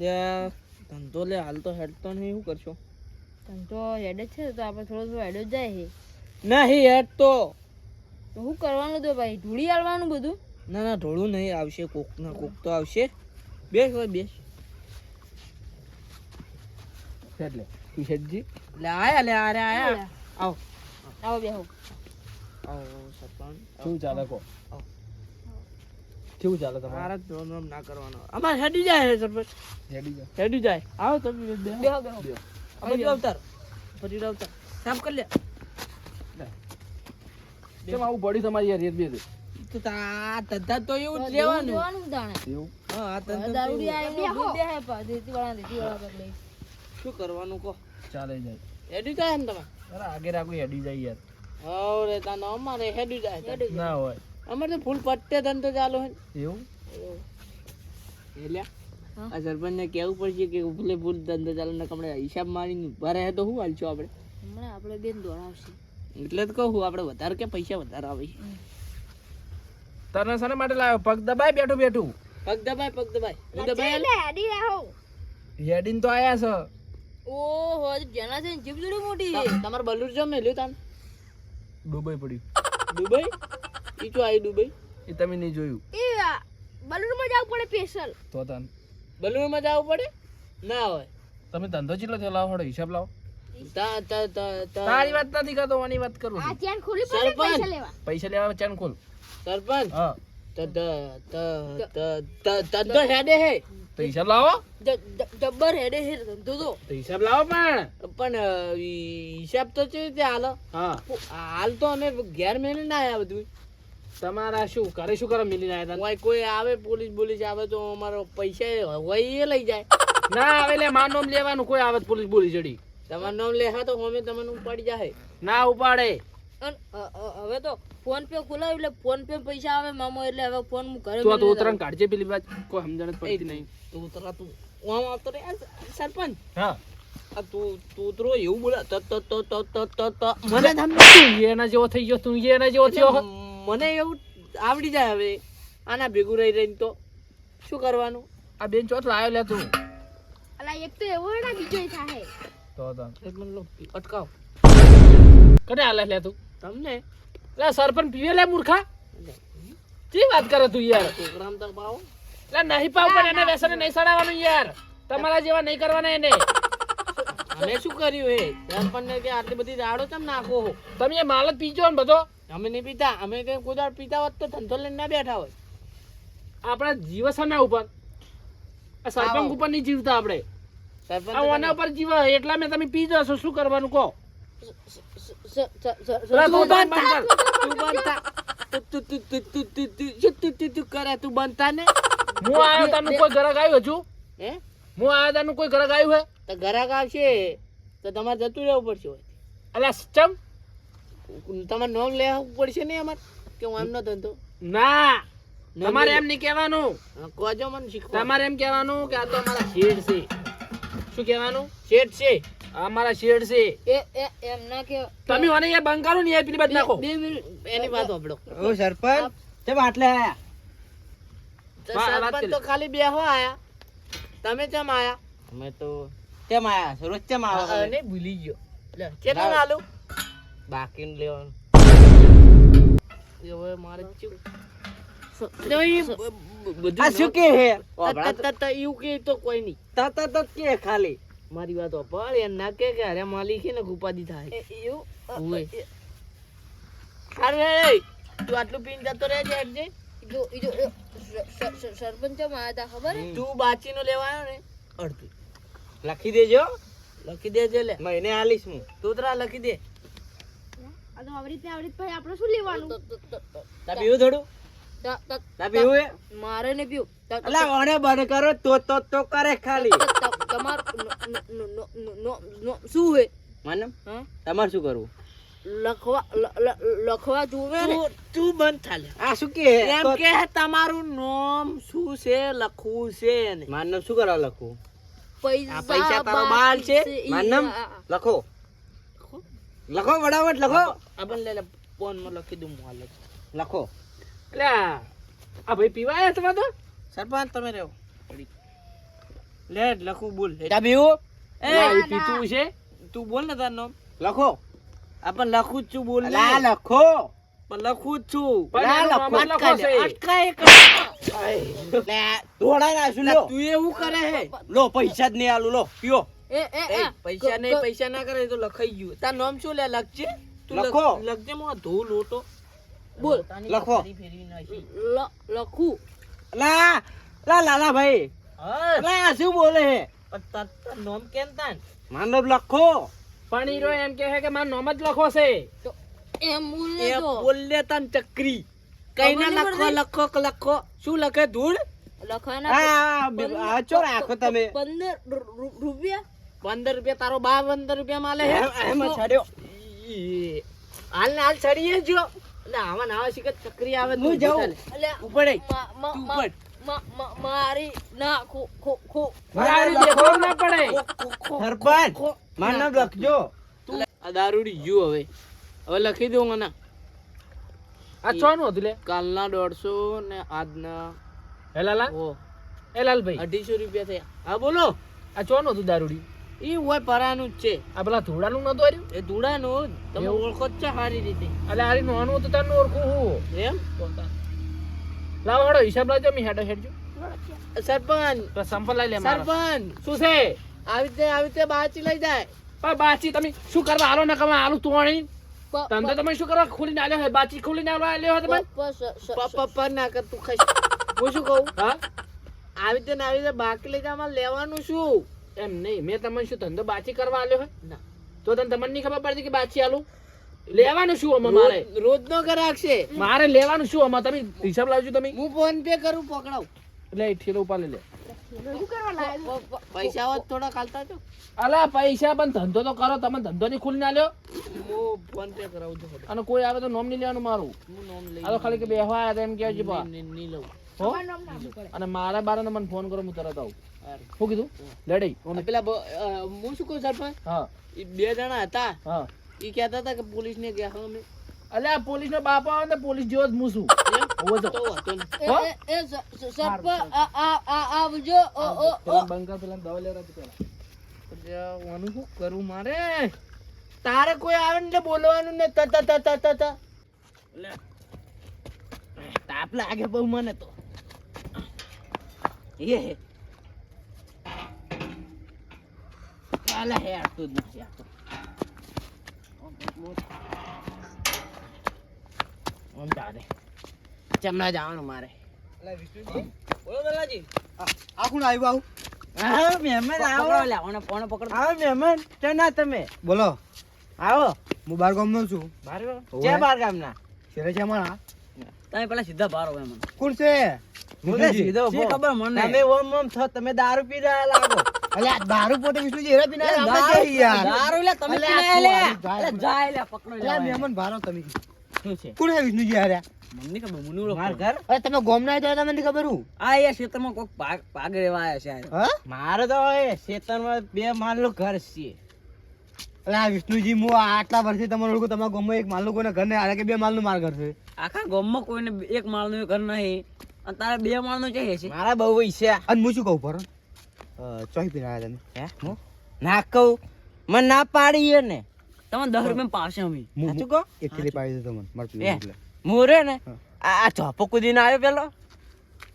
ધંધો લે હાલ તો હેડતો નહીં, શું કરશો? ધંધો હેડ જ છે તો આપણે થોડો હેડ જ જાય છે. નહીં હેડતો. તો શું કરવાનું તો ભાઈ? ધૂળી આલવાનું બધું? ના ના ઢોળું નહીં, આવશે કોક ના કોક તો આવશે. બેસ ભાઈ બેસ. એટલે ટીશર્ટજી લે આયા આવો આવો બેહો. આવો સરપંચ. શું ચાલે કો? કેવું ચાલે તમારે? મારા ધોમ ના કરવાનો. અમાર હેડી જાય છે સરપંચ. હેડી જાય. આવો તમે બેહો બેહો. આપણે અવતાર. ફરી અવતાર. સાફ કરી લે. કેમ આવું પડ્યું તમારી યાર રેત બેત? તો તા તદ્દા તો એવું જ લેવાનું. જોવાનું તાણે. એવું? હા આ તદ્દા દારૂડી આવીને દૂધ દેહે પા દેતીવાળા પકડી. શું કરવાનું કહો? ચાલે જાય. હેડી જાય ને તમે? અરે આગે રાખું હેડી જાય યાર. હવે તાનો અમારે હેડી જાય. ના હોય. અમારે તો ફૂલ પટ્ટે ધંધો ચાલુ છે. એવું? એલ્યા આ સરપંચ ને કેવું પડશે કે ફૂલે ફૂલ ધંધો ચાલુ ને કમણે હિસાબ મારીને ઉભા રહે તો શું હાલશું આપણે? હમણાં આપણે બેન દોડાવશે. એટલે જ કહું આપણે વધારે કે પૈસા વધારે આવે છે. તને શાના માટે લાવ્યો? પગ દબાય બેઠું બેઠું. પગ દબાય હું દબાય હેડી આવો. હેડીન તો આયા છે. ઓહો જના છે જીપ જોડી મોટી છે. તમાર બલુર જો મેલ્યું તાન ડૂબાઈ પડ્યું. દુબઈ ઈ તો આઈ દુબઈ એ તમે નહીં જોયું એ બલૂનમાં જાવ પડે સ્પેશિયલ. તો તાન બલુર માં જવું પડે ના હોય. તમે ધંધો ચેટલો થયો? લાવો હળો હિસાબ લાવો. તા તા તા તા તારી વાત નથી કરતો, આની વાત કરું આ છું. ચેન ખોલી પડે સરપંચ. પૈસા લેવા. પૈસા લેવા ચેન ખોલ. સરપંચ હા ત ત ત ત ત ત હેડે હે તો હિસાબ લાવો. જબ્બર હેડે છે ધંધો તો. તો હિસાબ લાવો પણ હિસાબ તો છે તે હાલ હા હાલ તો અમે ઘેર મેલે ના આયા બધું. તમારા શું કરે શું કરે મિલીને આયા તા? કોઈ આવે પોલીસ આવે તો અમારો પૈસા હોય એ લઈ જાય. ના આવે લે માર નામ લેવાનું. કોઈ આવે તો પોલીસ બોલી જડી. તમારું નામ લે હા તો અમે તમને ઉપાડી જાય. ના ઉપાડે. હવે તો ફોન પે ખોલાવ્યું એટલે ફોન પે પૈસા આવે મામો એટલે હવે ફોન હું ઘરે તું આ તો ઉતરણ કાઢજે પેલી વાત. કોઈ સમજણ જ પડતી નહીં. તું ઉતરા તું આમ આવતો રે સરપંચ. હા આ તું ઉતરો એવું બોલે ત ત ત ત ત ત ત મને તું એના જેવો થઈ ગયો. તું એના જેવો થયો. મને એવું આવડી જાય હવે આના ભેગું રહી રહીને તો શું કરવાનું. આ બેન ચોથ લાયો લે તું. અલા એક તો એવો ને બીજો થાય. તો તાન એક મિનિટ લો અટકાવ કને આલે લે તું? તમને લે સરપંચ પીવે લે મૂર્ખા. કી વાત કરે તું યાર? પ્રોગ્રામ તો પાવો લે નહીં પાવ પણ એને વ્યસને નહીં સડાવવાનું યાર. તમારા જેવા નહીં કરવાના એને. અમે શું કર્યું હે સરપંચ ને કે આટલી બધી દાડો કેમ નાખો હો? તમે એ માલ જ પીજો ને બધો. અમે નહીં પીતા. અમે કઈ કોઈ દાડ પીતા હોત તો ધંધો લઈને ના બેઠા હોય. આપણા જીવ છે ના ઉપર. આ સરપંચ ઉપર નહીં જીવતા આપણે. સરપંચ આ ઓના ઉપર જીવ એટલા મેં તમે પી જશો. શું કરવાનું કહો? તું કરે તું બનતા ને. હું આયો તાનું કોઈ ઘરાક આવ્યું હજુ? હે હું આયો તાનું કોઈ ઘરાક આવ્યું હે? તો ઘરાક આવશે તો તમારે જતું રહેવું પડશે. અલા ચમ તમારે નામ લેવું પડશે ને અમારે કે હું એમનો ધંધો ના. તમારે એમ નહીં કહેવાનું. કોજો મને શીખવા. તમારે એમ કહેવાનું કે આ તો અમારા શેઠ છે. શું કહેવાનું? શેઠ છે. આ અમારા શેઠ છે. એમ ના કે તમે મને યાર બંકારો ને યાર પેલી બાજુ નાખો. 2 મિનિટ એની વાત સાંભળો. ઓ સરપંચ કેમ આટલે આયા? તો વાત સરપંચ કરી. તો ખાલી બેહવા આયા. તમે કેમ આયા? અમે તો કેમ આયા છો? રોજ કેમ આવો તમે? અને ભૂલી ગયો. લે કેટલા આલુ? બાકી લેવાનું. હવે મારે ચૂ આ શું કે હે? એવું કે તો કોઈ નહીં. તત કે ખાલી મારી વાત સાંભળ. એ ના કે અરે માલિક છે ને ઉપાધિ થાય. એવું અરે તું આટલું પીને જતો રહે છે હેડજે. સરપંચ માં હતા ખબર હે? તું બાચીનો લેવા આવ્યો ને અડધું લખી દેજો. લખી દેજે. લે મહિને આલીશ હું. તોતરા લખી દે. આ તો આવડી ભાઈ આપણે શું લેવાનું? તા પીવું થોડું? તા પીવું હે? મારે ને પીવું. અલા ઓને બંધ કરો તો કરે ખાલી. તમારું શું હે? માનમ હા? તમારે શું કરવું? લખવા જોવે ને. તું બંધ થાલે. આ શું કે હે? એમ કે તમારું નામ શું છે લખવું છે ને. મારું નામ શું કરવા લખવું? આ પૈસા તારો બાલ છે? મારું નામ લખો. લખો ફટાફટ લખો. આ બન લે ફોન માં લખી દઉં હું હાલ જ. લખો. એટલે આ ભાઈ પીવા આવ્યા તમે તો? સરપંચ તમે રહો. લે લખું બોલ બીવું લા, એ પીતું છે તું બોલ ને તારું નામ લખો આપણ લખું જ છું બોલ ને. લા લખો પણ લખું જ છું પણ એનું નામ જ લખો છે. અટકાય લે દોડાઈ નાખશું લો તું એવું કરે હે લો પૈસા જ નહીં આલું લો પીઓ એ પૈસા નહીં પૈસા ના કરે તો લખાઈ ગયું તાર નામ શું લે લખજે તું લખો. લખજે મો ધો લોટો બોલ. લખો. લખું. લા લા લાલા ભાઈ હા લા શું બોલે હે પણ તાર નામ કેમ તાન માનવ લખો પણ હીરો એમ કહે છે કે મારું નામ જ લખો છે. તો એમ બોલ એ ને તો. બોલ લે તાન ચક્રી કઈ ના ખબર નહીં લખો લખો લખો શું લખે ધૂળ લખવાના આ ચો રાખો તમે 15 રૂપિયા 15 રૂપિયા તારો બા 15 રૂપિયા માલે હે એમ છાડ્યો હાલ ને હાલ ચડીએ જો એટલે આવા નાવા શીખે ચક્રી આવે હું જાઉં. અલ્યા, ઉપર મા- તું મા- ઉપર. મારી ના ખો મારી દેખાવ ના પડે. સરપંચ માનવ લખજો આ દારૂડી ગયું હવે લખી દઉં મને આ ચોનું હતું લે કાલના 150 ને આજના હે લાલા ઓ એ લાલભાઈ 250 રૂપિયા થયા હા બોલો આ ચોનું હતું દારૂડી એ હોય પરાનું જ છે આ પેલા ધોળાનું નતું હાર્યું એ ધૂળાનું તમે એવું? ઓળખો જ છે સારી રીતે એટલે આરી નાનું હતું તારનું ઓળખું હું એમ લાવો હડો હિસાબ લાવજો મી હેડો હેડજો સરપંચ તો સંપલ લઈ લે મારો સરપંચ શું છે આવી રીતે બાચી લઈ જાય પણ બાચી તમે શું કરવા હાલો ને કમા હાલું તોણી ધંધો તમે શું કરવા ખોલીને આલ્યો હે બાચી ખોલીને આલ્યો હે તમે પપ્પા ના કર તું ખાઈ હું શું કહું હા આવી રીતે બાકી લઈ જાય લેવાનું શું એમ નહીં મેં તમને શું ધંધો બાચી કરવા આલ્યો હે ના તો તમને નહીં ખબર પડતી કે બાચી આલું લેવાનું શું આમાં મારે રોજ નો ગ્રાહક છે મારે લેવાનું શું આમાં તમે હિસાબ લાવજો તમે હું ફોન પે કરું પકડાવ એટલે એ ઠેલો ઉપાડી લે પૈસા હોત થોડા ખાલતા છો અલા પૈસા પણ ધંધો તો કરો તમે ધંધો નહીં ખોલીને આલ્યો હું ફોન પે કરાવું છું અને કોઈ આવે તો નોમ નહીં લેવાનું મારું હું નામ લઈ આ તો ખાલી કે બેહવા આવ્યા હતા એમ કહેજો બા નહીં લઉં હો અને મારા બારાને મને ફોન કરો હું તરત આવું શું કીધું લડાઈ પેલા હું શું કહું સરપંચ હા એ 2 જણા હતા હા એ કહેતા હતા કે પોલીસ ને ગયા અમે અલ્યા પોલીસ નો બાપ આવે ને પોલીસ જેવો જ હું છું હોવો તો. તો વાંધો નહીં. હો? સરપંચ આવજો પેલા બંકા પેલા દવા લેવડાવજો પેલા. અલ્યા, આનું શું કરું મારે તારે કોઈ આવે ને એટલે બોલવાનું ને ત તાપ લાગે બહુ મને તો એ ચાલે હે આટલું જ નથી આટલું આમ તારે ચમના જવાનું મારે બોલો દલાજી આ કોણ આવ્યું હા મહેમાન આવો લાવવાનો ફોન પકડ આવો મહેમાન તો ના તમે બોલો આવો હું બાર ગામનો છું બાર ઓવે. છે બાર ગામના શેરે છે મારા તમે પેલા સીધા બાર હોય મને કોણ છે સીધો ખબર મને તમે ઓમ ઓમ છો તમે દારૂ પી રહ્યા લાગો અલ્યા દારૂ પોતે વિષ્ણુજી હેરા પીના આપણે જઈએ યાર દારૂ લે તમે અલ્યા, પી લે તું લે જાય લે પકડો અલ્યા મહેમાન ભારો તમે શું છે કોણ હે વિષ્ણુજી હાર્યા મને ખબર મને ઓળખો માર ઘર અરે તમે ગોમ ના આવ્યા તો તમને નહીં ખબર હું આ એ ક્ષેત્રમાં કોક પાગ રેવા આવ્યા છે હા મારે તો એ ક્ષેત્રમાં 2 માળનું ઘર છે અલ્યા વિષ્ણુજી હું આટલા વર્ષથી તમને ઓળખું તમારા ગામમાં એક માલનું કોઈને ઘર નહીં હારે કે 2 માલનું માર ઘર છે આખા ગામમાં કોઈને 1 માળનું ઘર નહીં અને તારે 2 માળનું છે મારા બહુ પૈસા અને હું શું કહું પર ચોઈ પીને આવ્યા તમે હે ના કહું મને ના પાડી ને તમે 10 રૂપિયા પાવશે અમે હું સાચું કહો એક થેલી પાડી દો તમને માર પીવું એટલે મોરે ને હા. આ ચોપો કુદીને આવ્યો પેલો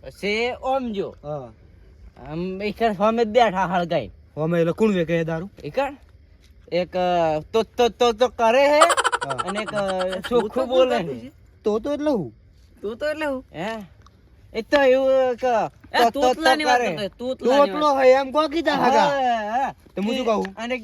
પછી ઓમ જો હા આમ એકર સામે બેઠા હળગાઈ અમે એટલે કોણ વેકે દારૂ એકર એક તો કરે હે હા. અને એક ચોખ્ખું બોલે હે તો એટલે હું તું તો એટલે હું હે એ તો એવું કે તોતલાની વાત કરે તોતલો હે એમ કો કીધા હગા તો હું શું કહું અને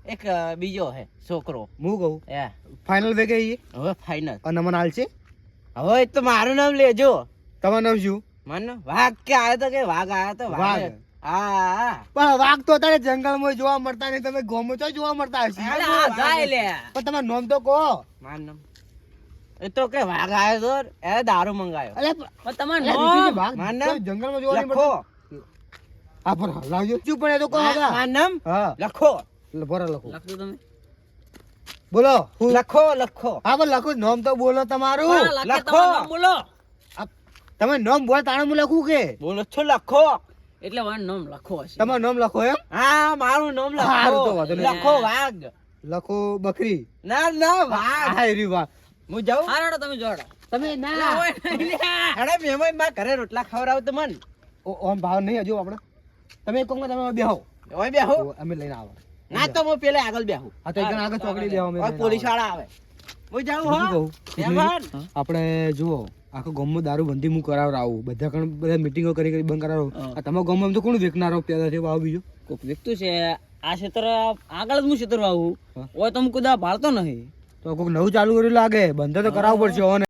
એક બીજો હે છોકરો હું કહું હે ફાઇનલ વેકે ઈ હવે ફાઇનલ અને મને હાલ છે હવે એ તો મારું નામ લેજો તમારું નામ શું માન વાઘ કે આયો તો કે વાઘ આયો તો વાઘ. હા પણ વાઘ તો અત્યારે જંગલમાં જોવા મળતા નહીં તમે ગોમમાં તો જોવા મળતા હશે જાય લે પણ તમારું નામ તો કહો માર નામ એ તો કે વાઘ આયો તો એ દારૂ મંગાયો અલે પણ તમાર વિષ્ણુજી, વાઘ માર નામ જંગલમાં જોવા નહીં લખો મળતા હા પણ લાવજો શું પણ એ તો કહો હગા માર નામ હા લખો બરાબર લખો લખો તમે બોલો હું લખો હા પણ લખો નામ તો બોલો તમારું લખો બોલો તમે નામ બોલ તાણે હું લખું કે બોલો છો લખો એટલે વાન નામ લખો હશે. તમારું નામ લખો એમ? હા મારું નામ હારું તો વાંધો નહીં. લખો વાઘ. લખો બકરી. ના ના વાઘ. હા એરી વાહ. હું જાઉં હારો તમે જોડો. તમે ના અરે મેમોય માં ઘરે રોટલા ખવડાવ તો મન ઓમ ભાવ નહીં હજુ આપણે. તમે એક કોંગમાં તમે બેહો. ઓય બેહો અમે લઈને આવો. ના તો હું પેલે આગળ બેહું હા તો એકદમ આગળ ચોકડી બેહો અમે ઓય લઈને પોલીસ આવો. વાળા આવે હું જાઉં બીજું હો કહું? એમન આપણે જુઓ આખો ગામમાં દારૂ બંધી હું કરાવરાવું બધા કણ બધા મીટિંગો કરી બંધ કરાવું. આ તમારા ગામમાં એમ તો કોણ વેચનારો પેદા થયો આવો બીજો? કોક વ્યક્તિ છે આ ક્ષેત્ર આગળ જ હું ક્ષેત્ર આવું હા. ઓય તો હું કુદા ભાળતો નહીં. તો કોઈક નવું ચાલુ કર્યું લાગે બંધ તો કરાવવું પડશે ઓને.